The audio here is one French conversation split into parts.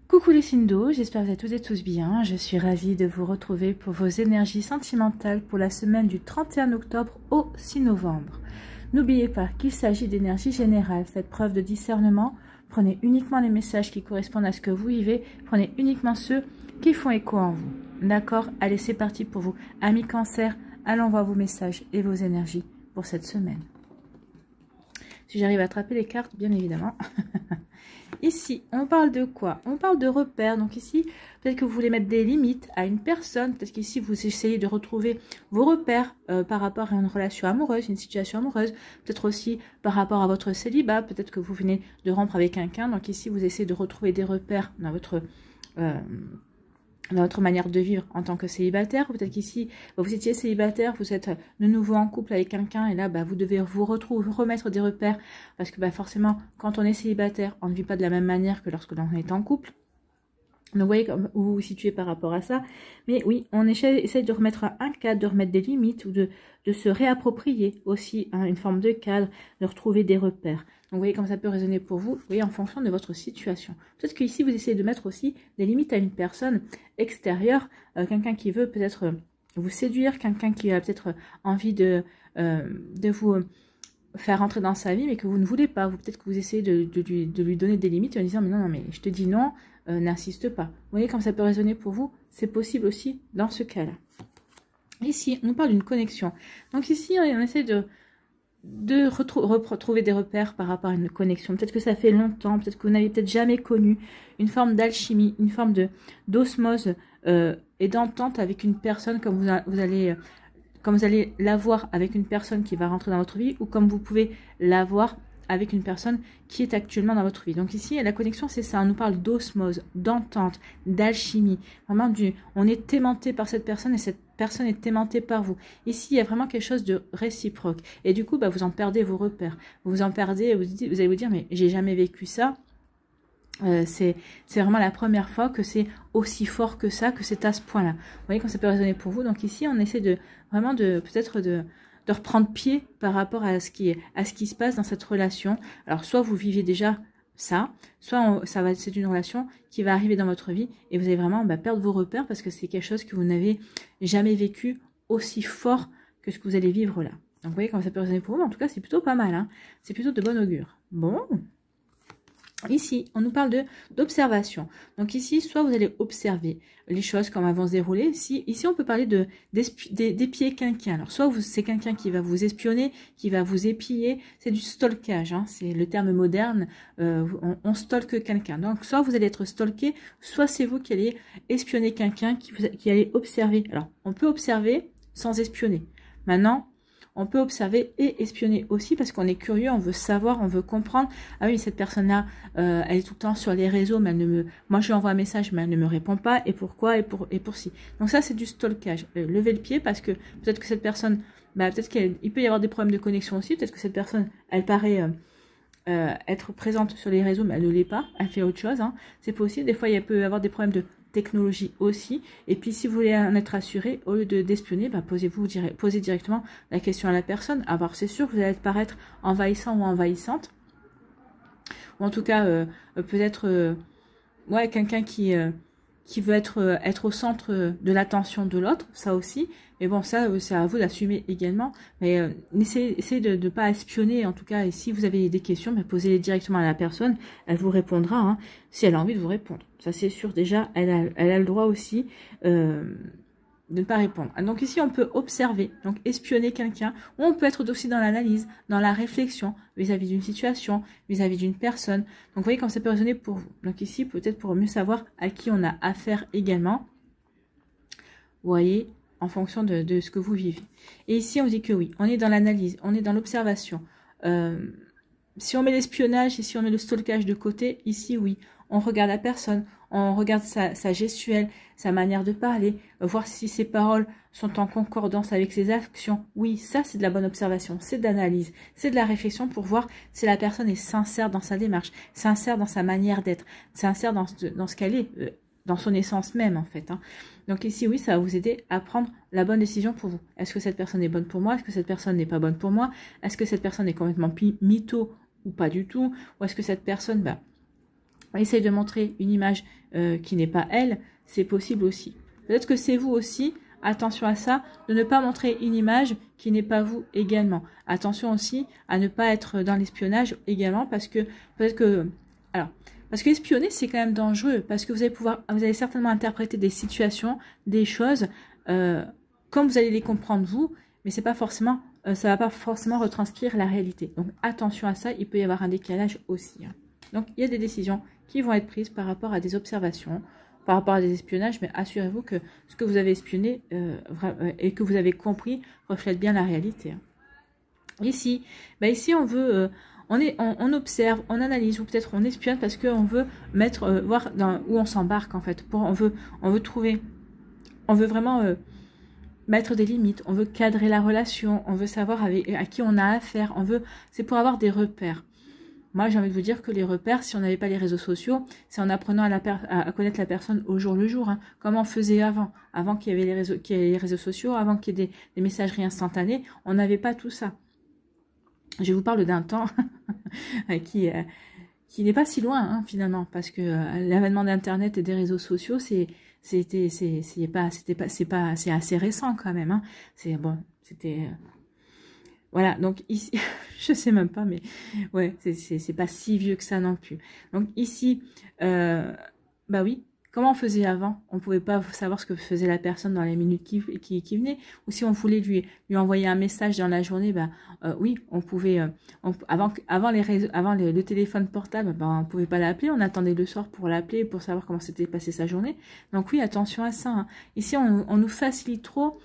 Coucou les signes d'eau, j'espère que vous êtes toutes et tous bien. Je suis ravie de vous retrouver pour vos énergies sentimentales pour la semaine du 31 octobre au 6 novembre. N'oubliez pas qu'il s'agit d'énergie générale. Faites preuve de discernement. Prenez uniquement les messages qui correspondent à ce que vous vivez. Prenez uniquement ceux qui font écho en vous. D'accord? Allez, c'est parti pour vous. Amis Cancer, allons voir vos messages et vos énergies pour cette semaine. Si j'arrive à attraper les cartes, bien évidemment. Ici, on parle de quoi? On parle de repères. Donc ici, peut-être que vous voulez mettre des limites à une personne. Peut-être qu'ici, vous essayez de retrouver vos repères par rapport à une relation amoureuse, une situation amoureuse. Peut-être aussi par rapport à votre célibat. Peut-être que vous venez de rompre avec quelqu'un. Donc ici, vous essayez de retrouver des repères dans votre manière de vivre en tant que célibataire. Peut-être qu'ici, vous étiez célibataire, vous êtes de nouveau en couple avec quelqu'un et là, vous devez vous remettre des repères parce que forcément, quand on est célibataire, on ne vit pas de la même manière que lorsque l'on est en couple. Donc, vous voyez où vous vous situez par rapport à ça. Mais oui, on essaie de remettre un cadre, de remettre des limites ou de se réapproprier aussi une forme de cadre, de retrouver des repères. Donc, vous voyez comme ça peut résonner pour vous, voyez, en fonction de votre situation. Peut-être qu'ici, vous essayez de mettre aussi des limites à une personne extérieure, quelqu'un qui veut peut-être vous séduire, quelqu'un qui a peut-être envie de vous faire rentrer dans sa vie, mais que vous ne voulez pas. Peut-être que vous essayez de lui donner des limites en disant, mais non, mais je te dis non, n'insiste pas. Vous voyez comme ça peut résonner pour vous, c'est possible aussi dans ce cas-là. Ici, on parle d'une connexion. Donc ici, on essaie de retrouver des repères par rapport à une connexion. Peut-être que ça fait longtemps, peut-être que vous n'avez peut-être jamais connu une forme d'alchimie, une forme d'osmose et d'entente avec une personne comme vous allez l'avoir avec une personne qui va rentrer dans votre vie ou comme vous pouvez l'avoir avec une personne qui est actuellement dans votre vie. Donc ici, la connexion, c'est ça. On nous parle d'osmose, d'entente, d'alchimie. Vraiment, on est aimanté par cette personne et cette personne est aimantée par vous. Ici, il y a vraiment quelque chose de réciproque. Et du coup, vous en perdez vos repères. Vous en perdez, vous allez vous dire, mais j'ai jamais vécu ça. C'est vraiment la première fois que c'est aussi fort que ça, que c'est à ce point-là. Vous voyez quand ça peut résonner pour vous. Donc ici, on essaie peut-être de reprendre pied par rapport à ce qui se passe dans cette relation. Alors, soit vous viviez déjà ça, soit c'est une relation qui va arriver dans votre vie et vous allez vraiment perdre vos repères parce que c'est quelque chose que vous n'avez jamais vécu aussi fort que ce que vous allez vivre là. Donc, vous voyez comment ça peut résonner pour vous. Mais en tout cas, c'est plutôt pas mal. Hein. C'est plutôt de bon augure. Bon. Ici, on nous parle d'observation. Donc ici, soit vous allez observer les choses comme elles vont se dérouler. Ici, on peut parler d'épier quelqu'un. Alors, soit c'est quelqu'un qui va vous espionner, qui va vous épier. C'est du stalkage, hein, c'est le terme moderne. On stalke quelqu'un. Donc, soit vous allez être stalké, soit c'est vous qui allez espionner quelqu'un, qui allez observer. Alors, on peut observer sans espionner. Maintenant, on peut observer et espionner aussi parce qu'on est curieux, on veut savoir, on veut comprendre. Ah oui, cette personne-là, elle est tout le temps sur les réseaux, mais moi je lui envoie un message, mais elle ne me répond pas. Et pourquoi? Et pour si. Donc ça, c'est du stalkage. Levez le pied parce que peut-être que cette personne, peut-être qu'il peut y avoir des problèmes de connexion aussi. Peut-être que cette personne, elle paraît être présente sur les réseaux, mais elle ne l'est pas. Elle fait autre chose. Hein. C'est possible. Des fois, il peut y avoir des problèmes de technologie aussi. Et puis, si vous voulez en être assuré, au lieu d'espionner, posez directement la question à la personne. Alors, c'est sûr que vous allez paraître envahissant ou envahissante. Ou en tout cas, peut-être quelqu'un qui veut être au centre de l'attention de l'autre, ça aussi. Mais bon, ça, c'est à vous d'assumer également. Mais essayez de ne pas espionner, en tout cas. Et si vous avez des questions, posez-les directement à la personne. Elle vous répondra, hein, si elle a envie de vous répondre. Ça, c'est sûr. Déjà, elle a le droit aussi de ne pas répondre. Donc ici, on peut observer, donc espionner quelqu'un. Ou on peut être aussi dans l'analyse, dans la réflexion, vis-à-vis d'une situation, vis-à-vis d'une personne. Donc, vous voyez comme ça peut résonner pour vous. Donc ici, peut-être pour mieux savoir à qui on a affaire également. Vous voyez, en fonction de ce que vous vivez. Et ici, on dit que oui, on est dans l'analyse, on est dans l'observation. Si on met l'espionnage et si on met le stalkage de côté, ici, oui, on regarde la personne, on regarde sa gestuelle, sa manière de parler, voir si ses paroles sont en concordance avec ses actions. Oui, ça, c'est de la bonne observation, c'est de l'analyse, c'est de la réflexion pour voir si la personne est sincère dans sa démarche, sincère dans sa manière d'être, sincère dans ce qu'elle est, dans son essence même, en fait. Hein. Donc ici, oui, ça va vous aider à prendre la bonne décision pour vous. Est-ce que cette personne est bonne pour moi? Est-ce que cette personne n'est pas bonne pour moi? Est-ce que cette personne est complètement mytho ou pas du tout? Ou est-ce que cette personne essaye de montrer une image qui n'est pas elle, c'est possible aussi. Peut-être que c'est vous aussi, attention à ça, de ne pas montrer une image qui n'est pas vous également. Attention aussi à ne pas être dans l'espionnage également, parce que peut-être que... Alors, parce que espionner, c'est quand même dangereux, parce que vous allez certainement interpréter des situations, des choses, comme vous allez les comprendre vous, mais c'est pas forcément, ça va pas forcément retranscrire la réalité. Donc attention à ça, il peut y avoir un décalage aussi. Donc il y a des décisions qui vont être prises par rapport à des observations, par rapport à des espionnages, mais assurez-vous que ce que vous avez espionné et que vous avez compris reflète bien la réalité. Ici, ici on veut, on observe, on analyse, ou peut-être on espionne parce qu'on veut mettre, voir où on s'embarque en fait. On veut trouver, on veut vraiment mettre des limites, on veut cadrer la relation, on veut savoir à qui on a affaire, c'est pour avoir des repères. Moi, j'ai envie de vous dire que les repères, si on n'avait pas les réseaux sociaux, c'est en apprenant à connaître la personne au jour le jour. Comme on faisait avant qu'il y avait les réseaux sociaux, avant qu'il y ait des messageries instantanées, on n'avait pas tout ça. Je vous parle d'un temps qui n'est pas si loin finalement, parce que l'avènement d'Internet et des réseaux sociaux, c'est assez récent quand même. Voilà, donc ici, je sais même pas, mais ouais, c'est pas si vieux que ça non plus. Donc ici, oui, comment on faisait avant? On pouvait pas savoir ce que faisait la personne dans les minutes qui venaient. Ou si on voulait lui envoyer un message dans la journée, oui, on pouvait, avant le téléphone portable, on pouvait pas l'appeler, on attendait le soir pour l'appeler, pour savoir comment s'était passée sa journée. Donc oui, attention à ça. Ici, on nous facilite trop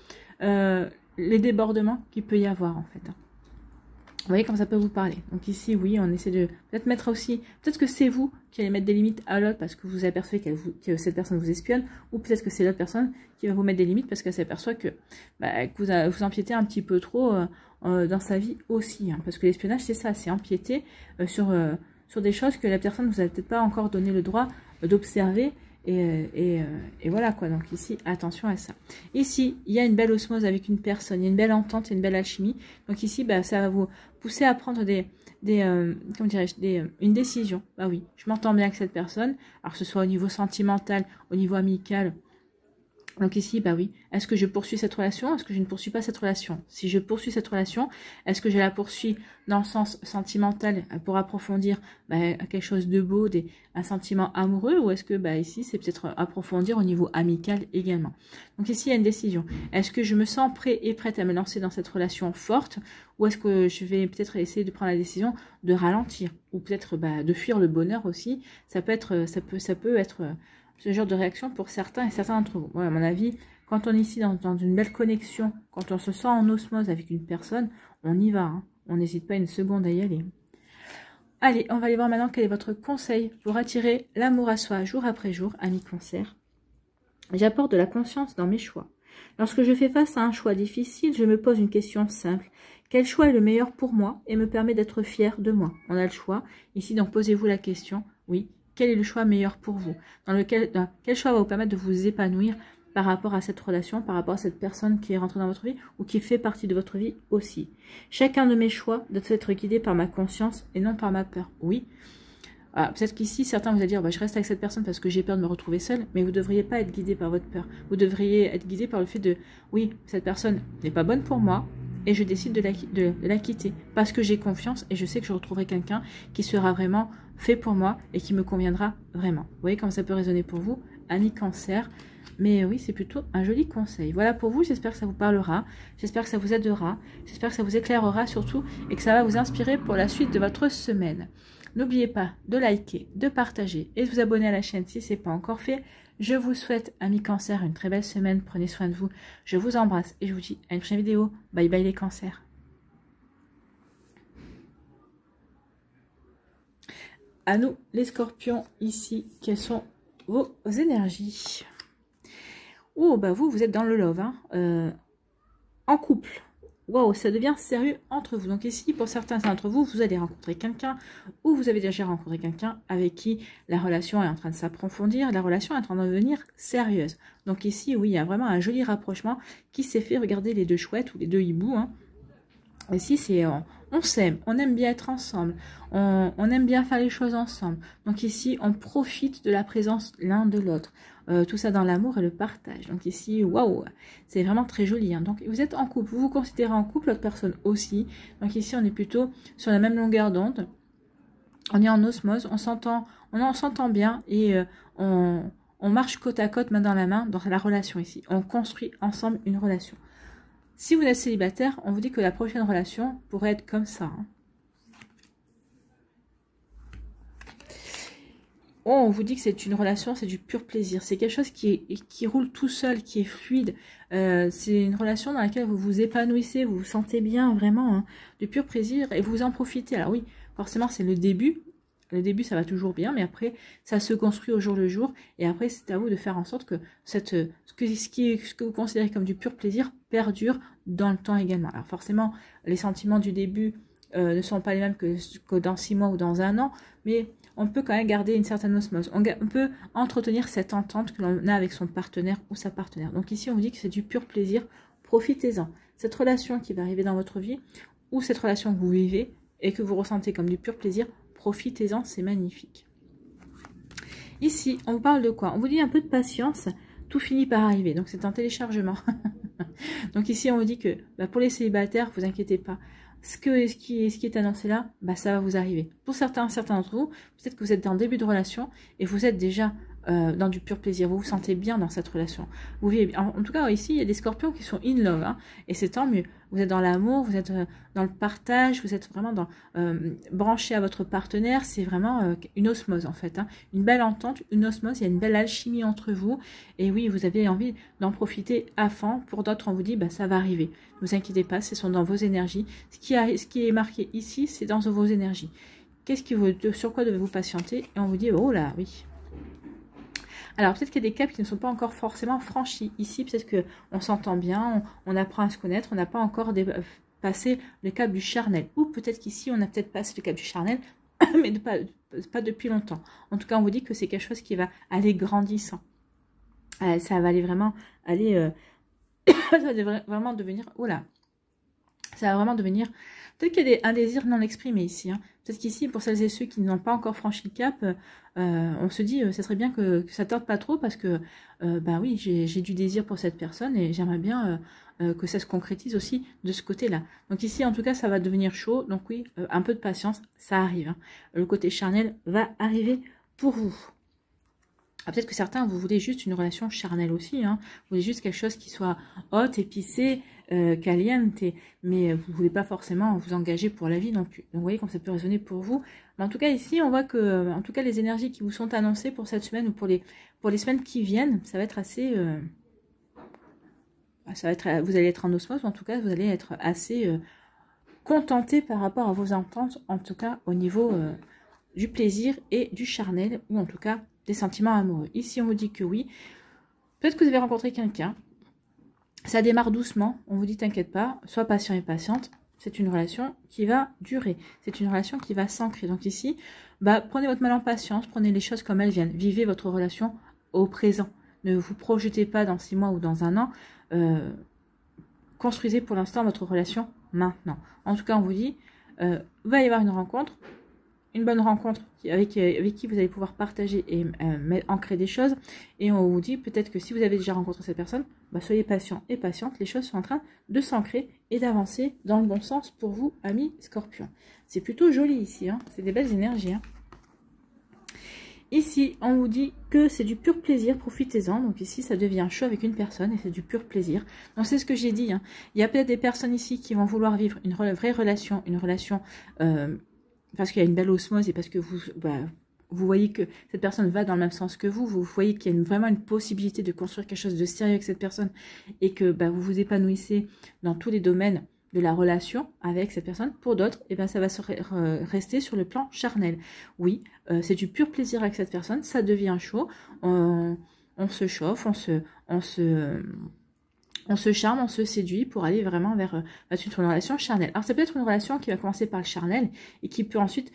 les débordements qu'il peut y avoir en fait. Vous voyez comme ça peut vous parler. Donc ici, oui, on essaie de peut-être mettre aussi, peut-être que c'est vous qui allez mettre des limites à l'autre parce que vous apercevez que cette personne vous espionne, ou peut-être que c'est l'autre personne qui va vous mettre des limites parce qu'elle s'aperçoit que vous empiétez un petit peu trop dans sa vie aussi. Parce que l'espionnage, c'est ça, c'est empiéter sur des choses que la personne ne vous a peut-être pas encore donné le droit d'observer. Et voilà quoi, donc ici, attention à ça. Ici, il y a une belle osmose avec une personne, il y a une belle entente, il y a une belle alchimie. Donc ici, ça va vous pousser à prendre comment dirais-je, une décision. Bah oui, je m'entends bien avec cette personne, alors que ce soit au niveau sentimental, au niveau amical. Donc ici, oui, est-ce que je poursuis cette relation? Est-ce que je ne poursuis pas cette relation? Si je poursuis cette relation, est-ce que je la poursuis dans le sens sentimental pour approfondir quelque chose de beau, un sentiment amoureux? Ou est-ce que ici, c'est peut-être approfondir au niveau amical également? Donc ici, il y a une décision. Est-ce que je me sens prêt et prête à me lancer dans cette relation forte? Ou est-ce que je vais peut-être essayer de prendre la décision de ralentir? Ou peut-être de fuir le bonheur aussi? Ça peut être ce genre de réaction pour certains et certains d'entre vous. Ouais, à mon avis, quand on est ici dans une belle connexion, quand on se sent en osmose avec une personne, on y va. On n'hésite pas une seconde à y aller. Allez, on va aller voir maintenant quel est votre conseil pour attirer l'amour à soi jour après jour, ami Cancer. J'apporte de la conscience dans mes choix. Lorsque je fais face à un choix difficile, je me pose une question simple. Quel choix est le meilleur pour moi et me permet d'être fier de moi? On a le choix. Ici, donc, posez-vous la question. Oui. Quel est le choix meilleur pour vous? Quel choix va vous permettre de vous épanouir par rapport à cette relation, par rapport à cette personne qui est rentrée dans votre vie ou qui fait partie de votre vie aussi? Chacun de mes choix doit être guidé par ma conscience et non par ma peur. Oui. Peut-être qu'ici, certains vous allez dire, je reste avec cette personne parce que j'ai peur de me retrouver seule, mais vous ne devriez pas être guidé par votre peur. Vous devriez être guidé par le fait de, oui, cette personne n'est pas bonne pour moi, et je décide de la quitter parce que j'ai confiance et je sais que je retrouverai quelqu'un qui sera vraiment fait pour moi et qui me conviendra vraiment. Vous voyez comme ça peut résonner pour vous, ami Cancer. Mais oui, c'est plutôt un joli conseil. Voilà pour vous, j'espère que ça vous parlera, j'espère que ça vous aidera, j'espère que ça vous éclairera surtout et que ça va vous inspirer pour la suite de votre semaine. N'oubliez pas de liker, de partager et de vous abonner à la chaîne si ce n'est pas encore fait. Je vous souhaite, amis Cancer, une très belle semaine. Prenez soin de vous. Je vous embrasse et je vous dis à une prochaine vidéo. Bye bye les Cancers. À nous, les Scorpions, ici, quelles sont vos énergies? Oh, vous êtes dans le love, en couple. Waouh, ça devient sérieux entre vous. Donc ici, pour certains d'entre vous, vous allez rencontrer quelqu'un ou vous avez déjà rencontré quelqu'un avec qui la relation est en train de s'approfondir, la relation est en train de devenir sérieuse. Donc ici, oui, il y a vraiment un joli rapprochement qui s'est fait. Regardez les deux chouettes ou les deux hiboux. Ici, c'est on s'aime, on aime bien être ensemble, on aime bien faire les choses ensemble. Donc ici, on profite de la présence l'un de l'autre. Tout ça dans l'amour et le partage. Donc ici, waouh, c'est vraiment très joli. Hein. Donc vous êtes en couple, vous vous considérez en couple, l'autre personne aussi. Donc ici, on est plutôt sur la même longueur d'onde. On est en osmose, on s'entend bien et on marche côte à côte, main dans la main, dans la relation ici. On construit ensemble une relation. Si vous êtes célibataire, on vous dit que la prochaine relation pourrait être comme ça. Hein. Oh, on vous dit que c'est une relation, c'est du pur plaisir. C'est quelque chose qui roule tout seul, qui est fluide. C'est une relation dans laquelle vous vous épanouissez, vous vous sentez bien, vraiment, hein, du pur plaisir et vous en profitez. Alors oui, forcément, c'est le début. Le début, ça va toujours bien, mais après, ça se construit au jour le jour. Et après, c'est à vous de faire en sorte que ce que vous considérez comme du pur plaisir perdure dans le temps également. Alors forcément, les sentiments du début ne sont pas les mêmes que dans 6 mois ou dans 1 an, mais on peut quand même garder une certaine osmose. On peut entretenir cette entente que l'on a avec son partenaire ou sa partenaire. Donc ici, on vous dit que c'est du pur plaisir. Profitez-en. Cette relation qui va arriver dans votre vie, ou cette relation que vous vivez et que vous ressentez comme du pur plaisir, profitez-en, c'est magnifique. Ici, on vous parle de quoi? On vous dit un peu de patience, tout finit par arriver. Donc c'est un téléchargement. Donc ici, on vous dit que pour les célibataires, vous inquiétez pas. Ce qui est annoncé là, ça va vous arriver. Pour certains d'entre vous, peut-être que vous êtes en début de relation et vous êtes déjà dans du pur plaisir. Vous vous sentez bien dans cette relation. Vous vivez, en tout cas, ici, il y a des scorpions qui sont in love. Hein, et c'est tant mieux. Vous êtes dans l'amour, vous êtes dans le partage, vous êtes vraiment branché à votre partenaire. C'est vraiment une osmose, en fait. Hein, une belle entente, une osmose. Il y a une belle alchimie entre vous. Et oui, vous avez envie d'en profiter à fond. Pour d'autres, on vous dit, ça va arriver. Ne vous inquiétez pas, ce sont dans vos énergies. Ce qui est marqué ici, c'est dans vos énergies. Sur quoi devez-vous patienter? Et on vous dit, oh là, oui. Alors, peut-être qu'il y a des caps qui ne sont pas encore forcément franchis. Ici, peut-être qu'on s'entend bien, on apprend à se connaître, on n'a pas encore passé le cap du charnel. Ou peut-être qu'ici, on a peut-être passé le cap du charnel, mais pas depuis longtemps. En tout cas, on vous dit que c'est quelque chose qui va aller grandissant. Ça va aller vraiment aller... ça va vraiment devenir... Oh là, ça va vraiment devenir... Peut-être qu'il y a un désir non exprimé ici. Hein. Peut-être qu'ici, pour celles et ceux qui n'ont pas encore franchi le cap, on se dit, ça serait bien que ça ne tarde pas trop parce que, oui, j'ai du désir pour cette personne et j'aimerais bien que ça se concrétise aussi de ce côté-là. Donc ici, en tout cas, ça va devenir chaud. Donc oui, un peu de patience, ça arrive. Hein. Le côté charnel va arriver pour vous. Peut-être que certains, vous voulez juste une relation charnelle aussi. Hein. Vous voulez juste quelque chose qui soit hot, épicé, caliente, mais vous ne voulez pas forcément vous engager pour la vie non plus. Donc vous voyez comme ça peut résonner pour vous. Mais en tout cas ici, on voit que en tout cas les énergies qui vous sont annoncées pour cette semaine ou pour les semaines qui viennent, ça va être assez... vous allez être en osmose, mais en tout cas vous allez être assez contenté par rapport à vos ententes, en tout cas au niveau du plaisir et du charnel, ou en tout cas des sentiments amoureux. Ici, on vous dit que oui. Peut-être que vous avez rencontré quelqu'un. Ça démarre doucement. On vous dit, t'inquiète pas, sois patient et patiente. C'est une relation qui va durer. C'est une relation qui va s'ancrer. Donc ici, prenez votre mal en patience. Prenez les choses comme elles viennent. Vivez votre relation au présent. Ne vous projetez pas dans 6 mois ou dans 1 an. Construisez pour l'instant votre relation maintenant. En tout cas, on vous dit, va y avoir une rencontre. Une bonne rencontre avec qui vous allez pouvoir partager et ancrer des choses. Et on vous dit peut-être que si vous avez déjà rencontré cette personne, soyez patient et patiente. Les choses sont en train de s'ancrer et d'avancer dans le bon sens pour vous, amis Scorpions. C'est plutôt joli ici. Hein. C'est des belles énergies. Hein. Ici, on vous dit que c'est du pur plaisir. Profitez-en. Donc ici, ça devient chaud avec une personne et c'est du pur plaisir. Donc c'est ce que j'ai dit. Hein. Il y a peut-être des personnes ici qui vont vouloir vivre une vraie relation, une relation... parce qu'il y a une belle osmose et parce que vous voyez que cette personne va dans le même sens que vous voyez qu'il y a vraiment une possibilité de construire quelque chose de sérieux avec cette personne et que vous vous épanouissez dans tous les domaines de la relation avec cette personne. Pour d'autres, ça va rester sur le plan charnel. Oui, c'est du pur plaisir avec cette personne, ça devient chaud, on se chauffe, On se charme, on se séduit pour aller vraiment vers une relation charnelle. Alors, ça peut être une relation qui va commencer par le charnel et qui peut ensuite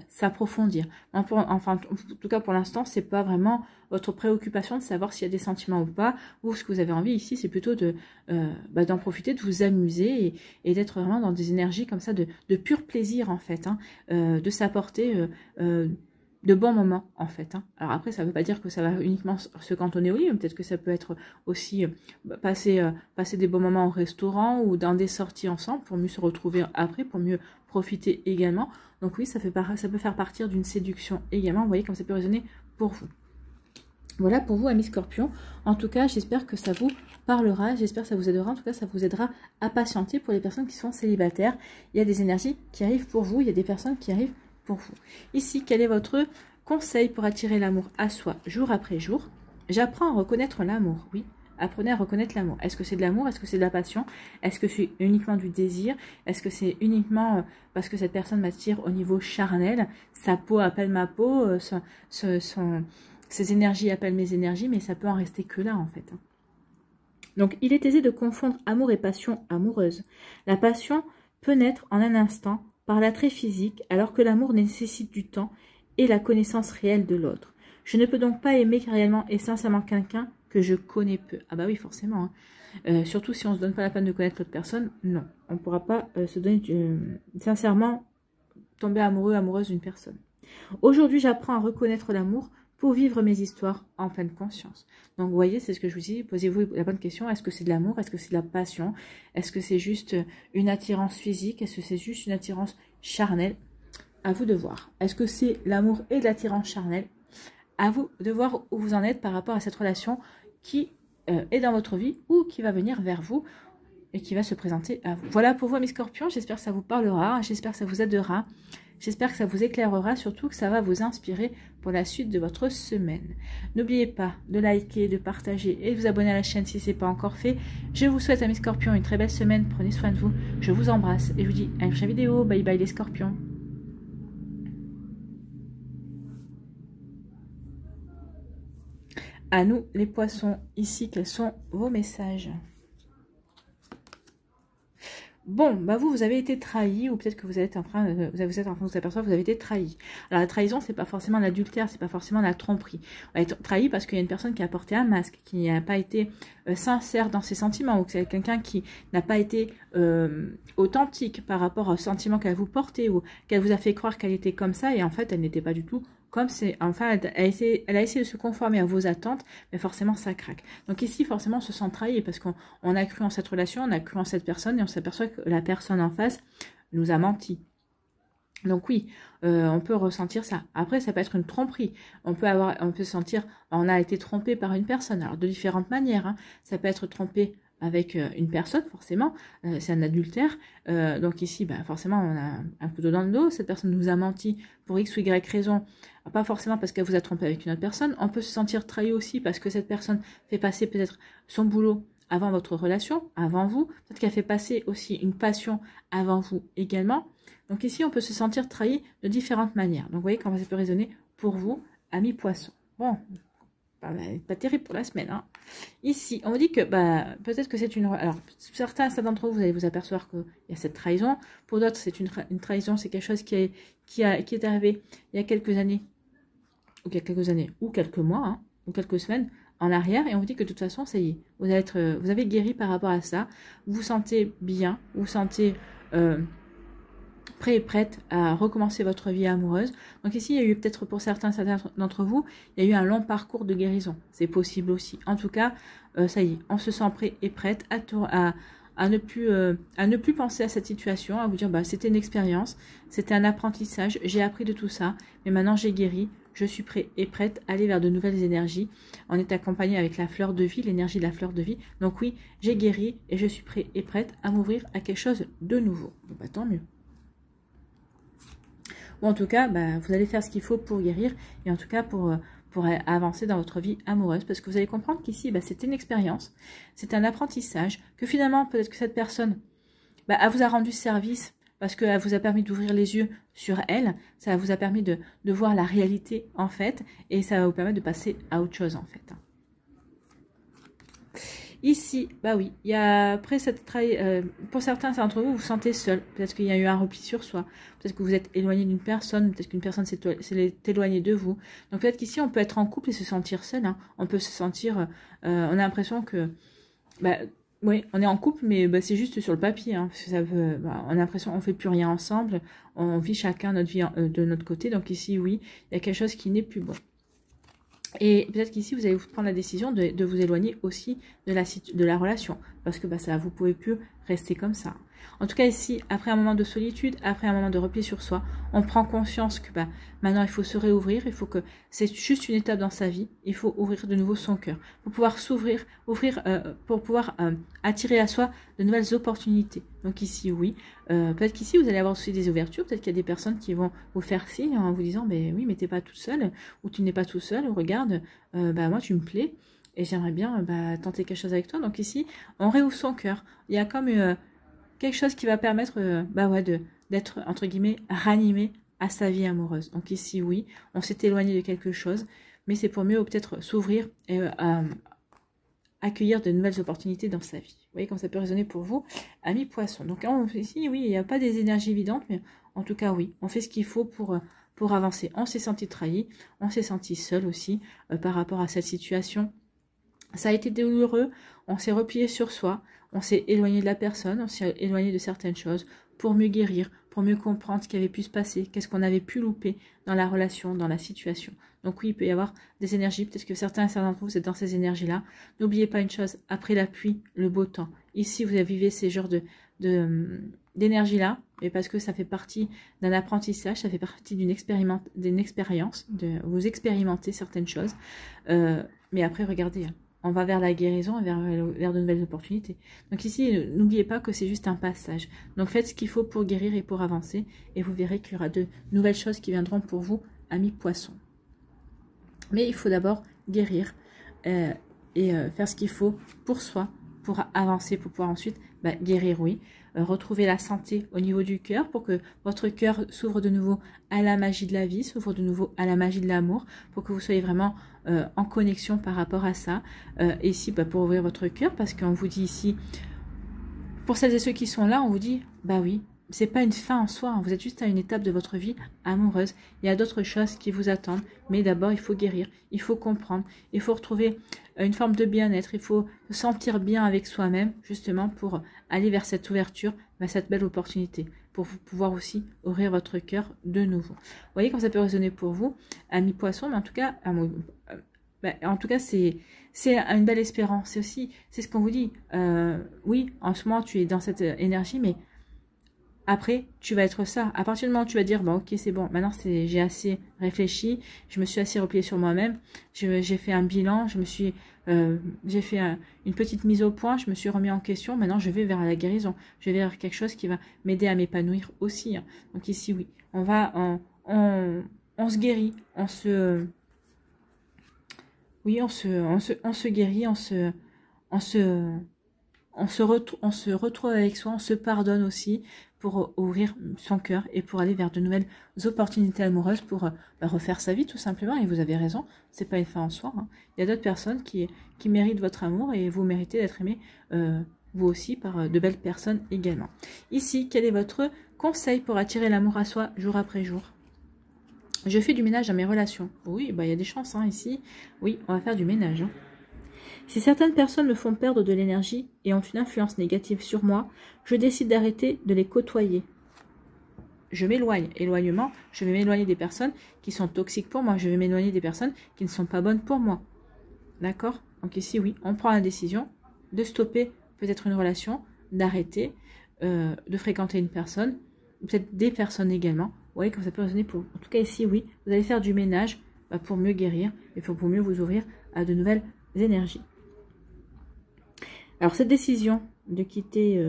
s'approfondir. Enfin, en tout cas, pour l'instant, c'est pas vraiment votre préoccupation de savoir s'il y a des sentiments ou pas, ou ce que vous avez envie ici, c'est plutôt d'en profiter, de vous amuser et d'être vraiment dans des énergies comme ça de pur plaisir, en fait, hein, de s'apporter de bons moments, en fait. Hein. Alors après, ça ne veut pas dire que ça va uniquement se cantonner au lit, peut-être que ça peut être aussi passer des bons moments au restaurant ou dans des sorties ensemble pour mieux se retrouver après, pour mieux profiter également. Donc oui, ça peut faire partir d'une séduction également. Vous voyez comme ça peut résonner pour vous. Voilà pour vous, amis Scorpions. En tout cas, j'espère que ça vous parlera, j'espère que ça vous aidera. En tout cas, ça vous aidera à patienter pour les personnes qui sont célibataires. Il y a des énergies qui arrivent pour vous, il y a des personnes qui arrivent pour vous. Ici, quel est votre conseil pour attirer l'amour à soi jour après jour? J'apprends à reconnaître l'amour, oui. Apprenez à reconnaître l'amour. Est-ce que c'est de l'amour? Est-ce que c'est de la passion? Est-ce que c'est uniquement du désir? Est-ce que c'est uniquement parce que cette personne m'attire au niveau charnel? Sa peau appelle ma peau, ses énergies appellent mes énergies, mais ça peut en rester que là, en fait. Donc, il est aisé de confondre amour et passion amoureuse. La passion peut naître en un instant par l'attrait physique, alors que l'amour nécessite du temps et la connaissance réelle de l'autre. Je ne peux donc pas aimer réellement et sincèrement quelqu'un que je connais peu. Ah bah oui, forcément. Hein. Surtout si on ne se donne pas la peine de connaître l'autre personne, non. On ne pourra pas se donner sincèrement tomber amoureux, amoureuse d'une personne. Aujourd'hui, j'apprends à reconnaître l'amour pour vivre mes histoires en pleine conscience. Donc, vous voyez, c'est ce que je vous dis. Posez-vous la bonne question. Est-ce que c'est de l'amour? Est-ce que c'est de la passion? Est-ce que c'est juste une attirance physique? Est-ce que c'est juste une attirance charnelle? À vous de voir. Est-ce que c'est l'amour et de l'attirance charnelle? À vous de voir où vous en êtes par rapport à cette relation qui est dans votre vie ou qui va venir vers vous et qui va se présenter à vous. Voilà pour vous, mes scorpions. J'espère que ça vous parlera. J'espère que ça vous aidera. J'espère que ça vous éclairera, surtout que ça va vous inspirer pour la suite de votre semaine. N'oubliez pas de liker, de partager et de vous abonner à la chaîne si ce n'est pas encore fait. Je vous souhaite, amis scorpions, une très belle semaine. Prenez soin de vous. Je vous embrasse et je vous dis à une prochaine vidéo. Bye bye les scorpions. À nous, les poissons, ici, quels sont vos messages? Bon, bah vous avez été trahi, ou peut-être que vous êtes en train de vous apercevoir que vous avez été trahi. Alors la trahison, c'est pas forcément l'adultère, c'est pas forcément la tromperie. On va être trahi parce qu'il y a une personne qui a porté un masque, qui n'a pas été sincère dans ses sentiments, ou que c'est quelqu'un qui n'a pas été authentique par rapport aux sentiments qu'elle vous portait, ou qu'elle vous a fait croire qu'elle était comme ça, et en fait, elle n'était pas du tout comme c'est. Enfin, elle a essayé de se conformer à vos attentes, mais forcément, ça craque. Donc ici, forcément, on se sent trahi parce qu'on a cru en cette relation, on a cru en cette personne, et on s'aperçoit que la personne en face nous a menti. Donc oui, on peut ressentir ça. Après, ça peut être une tromperie. On peut sentir, on a été trompé par une personne. Alors de différentes manières. Hein. Ça peut être trompé avec une personne, forcément. C'est un adultère. Donc ici, forcément, on a un couteau dans le dos. Cette personne nous a menti pour X ou Y raison. Pas forcément parce qu'elle vous a trompé avec une autre personne. On peut se sentir trahi aussi parce que cette personne fait passer peut-être son boulot avant votre relation, avant vous. Peut-être qu'elle fait passer aussi une passion avant vous également. Donc ici, on peut se sentir trahi de différentes manières. Donc vous voyez comment ça peut résonner pour vous, amis poissons. Bon, pas terrible pour la semaine. Hein. Ici, on vous dit que peut-être que c'est une... Alors, certains d'entre vous, vous allez vous apercevoir qu'il y a cette trahison. Pour d'autres, c'est une trahison, c'est quelque chose qui est arrivé il y a quelques années, ou quelques mois, hein, ou quelques semaines en arrière. Et on vous dit que de toute façon, ça y est, vous avez guéri par rapport à ça. Vous vous sentez bien, vous vous sentez... prêt et prête à recommencer votre vie amoureuse. Donc ici, il y a eu peut-être pour certains d'entre vous, il y a eu un long parcours de guérison. C'est possible aussi. En tout cas, ça y est, on se sent prêt et prête à ne plus penser à cette situation, à vous dire, c'était une expérience, c'était un apprentissage, j'ai appris de tout ça, mais maintenant j'ai guéri, je suis prêt et prête à aller vers de nouvelles énergies. On est accompagné avec la fleur de vie, l'énergie de la fleur de vie. Donc oui, j'ai guéri et je suis prêt et prête à m'ouvrir à quelque chose de nouveau. Bon, tant mieux. Ou en tout cas, vous allez faire ce qu'il faut pour guérir et en tout cas pour avancer dans votre vie amoureuse. Parce que vous allez comprendre qu'ici, c'était une expérience, c'est un apprentissage, que finalement, peut-être que cette personne, elle vous a rendu service parce qu'elle vous a permis d'ouvrir les yeux sur elle, ça vous a permis de voir la réalité en fait et ça va vous permettre de passer à autre chose en fait. Ici, bah oui, il y a après cette travail, pour certains d'entre vous, vous vous sentez seul. Peut-être qu'il y a eu un repli sur soi. Peut-être que vous êtes éloigné d'une personne. Peut-être qu'une personne s'est éloignée de vous. Donc peut-être qu'ici, on peut être en couple et se sentir seul. Hein. On peut se sentir, on a l'impression que, bah, oui, on est en couple, mais bah, c'est juste sur le papier. Hein, parce que ça veut, bah, on a l'impression qu'on ne fait plus rien ensemble. On vit chacun notre vie de notre côté. Donc ici, oui, il y a quelque chose qui n'est plus bon. Et peut-être qu'ici, vous allez vous prendre la décision de vous éloigner aussi de la relation. Parce que bah, ça, vous ne pouvez plus rester comme ça. En tout cas, ici, après un moment de solitude, après un moment de repli sur soi, on prend conscience que bah, maintenant, il faut se réouvrir. Il faut que c'est juste une étape dans sa vie. Il faut ouvrir de nouveau son cœur. Pour pouvoir s'ouvrir, pour pouvoir attirer à soi de nouvelles opportunités. Donc ici, oui. Peut-être qu'ici, vous allez avoir aussi des ouvertures. Peut-être qu'il y a des personnes qui vont vous faire signe en vous disant, mais oui, mais t'es pas toute seule. Ou tu n'es pas tout seul. Ou regarde, bah, moi, tu me plais. Et j'aimerais bien bah, tenter quelque chose avec toi. Donc ici, on réouvre son cœur. Il y a comme quelque chose qui va permettre bah ouais, d'être, entre guillemets, ranimé à sa vie amoureuse. Donc ici, oui, on s'est éloigné de quelque chose. Mais c'est pour mieux peut-être s'ouvrir et accueillir de nouvelles opportunités dans sa vie. Vous voyez comme ça peut résonner pour vous, amis poissons. Donc ici, oui, il n'y a pas des énergies évidentes, mais en tout cas, oui, on fait ce qu'il faut pour avancer. On s'est senti trahi, on s'est senti seul aussi par rapport à cette situation. Ça a été douloureux, on s'est replié sur soi, on s'est éloigné de la personne, on s'est éloigné de certaines choses pour mieux guérir, pour mieux comprendre ce qui avait pu se passer, qu'est-ce qu'on avait pu louper dans la relation, dans la situation. Donc oui, il peut y avoir des énergies, peut-être que certains d'entre vous êtes dans ces énergies-là. N'oubliez pas une chose, après la pluie, le beau temps. Ici, vous vivez ces genres d'énergie-là, et parce que ça fait partie d'un apprentissage, ça fait partie d'une expérience, vous expérimentez certaines choses. Mais après, regardez, on va vers la guérison et vers de nouvelles opportunités. Donc ici, n'oubliez pas que c'est juste un passage. Donc faites ce qu'il faut pour guérir et pour avancer, et vous verrez qu'il y aura de nouvelles choses qui viendront pour vous, amis poissons. Mais il faut d'abord guérir et faire ce qu'il faut pour soi, pour avancer, pour pouvoir ensuite guérir, oui. Retrouver la santé au niveau du cœur pour que votre cœur s'ouvre de nouveau à la magie de la vie, s'ouvre de nouveau à la magie de l'amour, pour que vous soyez vraiment en connexion par rapport à ça. Et ici, pour ouvrir votre cœur, parce qu'on vous dit ici, pour celles et ceux qui sont là, on vous dit, bah oui, c'est pas une fin en soi, hein. Vous êtes juste à une étape de votre vie amoureuse. Il y a d'autres choses qui vous attendent, mais d'abord il faut guérir, il faut comprendre, il faut retrouver une forme de bien-être, il faut se sentir bien avec soi-même, justement pour aller vers cette ouverture, vers cette belle opportunité, pour pouvoir aussi ouvrir votre cœur de nouveau. Vous voyez comme ça peut résonner pour vous, amis poissons, mais en tout cas, c'est une belle espérance. C'est aussi, c'est ce qu'on vous dit. Oui, en ce moment tu es dans cette énergie, mais après, tu vas être ça. À partir du moment où tu vas dire, bon, ok, c'est bon, maintenant j'ai assez réfléchi, je me suis assez repliée sur moi-même, j'ai fait un bilan, j'ai fait une petite mise au point, je me suis remis en question, maintenant je vais vers la guérison, je vais vers quelque chose qui va m'aider à m'épanouir aussi. Hein. Donc ici, oui, on se guérit, on se guérit, on se retrouve avec soi, on se pardonne aussi pour ouvrir son cœur et pour aller vers de nouvelles opportunités amoureuses pour refaire sa vie tout simplement. Et vous avez raison, c'est pas une fin en soi. Hein. Il y a d'autres personnes qui méritent votre amour et vous méritez d'être aimé vous aussi par de belles personnes également. Ici, quel est votre conseil pour attirer l'amour à soi jour après jour? Je fais du ménage dans mes relations. Oui, il y a des chances hein, ici. Oui, on va faire du ménage. Hein. Si certaines personnes me font perdre de l'énergie et ont une influence négative sur moi, je décide d'arrêter de les côtoyer. Je m'éloigne. Éloignement, je vais m'éloigner des personnes qui sont toxiques pour moi. Je vais m'éloigner des personnes qui ne sont pas bonnes pour moi. D'accord? Donc ici, oui, on prend la décision de stopper peut-être une relation, d'arrêter de fréquenter une personne, peut-être des personnes également. Vous voyez comme ça peut résonner pour... En tout cas ici, oui, vous allez faire du ménage pour mieux guérir et pour mieux vous ouvrir à de nouvelles énergies. Alors cette décision de quitter,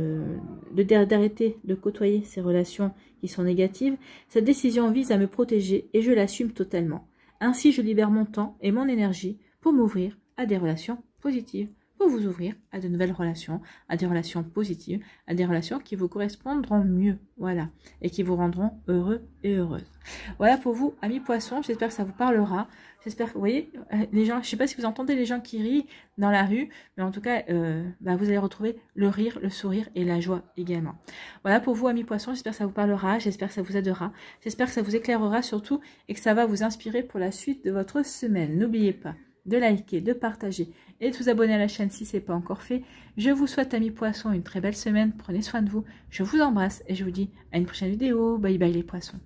d'arrêter de côtoyer ces relations qui sont négatives, cette décision vise à me protéger et je l'assume totalement. Ainsi je libère mon temps et mon énergie pour m'ouvrir à des relations positives, pour pour vous ouvrir à de nouvelles relations, à des relations positives, à des relations qui vous correspondront mieux, voilà, et qui vous rendront heureux et heureuses. Voilà pour vous, amis poissons, j'espère que ça vous parlera. J'espère que, vous voyez, les gens, je sais pas si vous entendez les gens qui rient dans la rue, mais en tout cas, vous allez retrouver le rire, le sourire et la joie également. Voilà pour vous, amis poissons, j'espère que ça vous parlera, j'espère que ça vous aidera, j'espère que ça vous éclairera surtout et que ça va vous inspirer pour la suite de votre semaine. N'oubliez pas de liker, de partager et de vous abonner à la chaîne si ce n'est pas encore fait. Je vous souhaite, amis poissons, une très belle semaine, prenez soin de vous, je vous embrasse et je vous dis à une prochaine vidéo. Bye bye les poissons.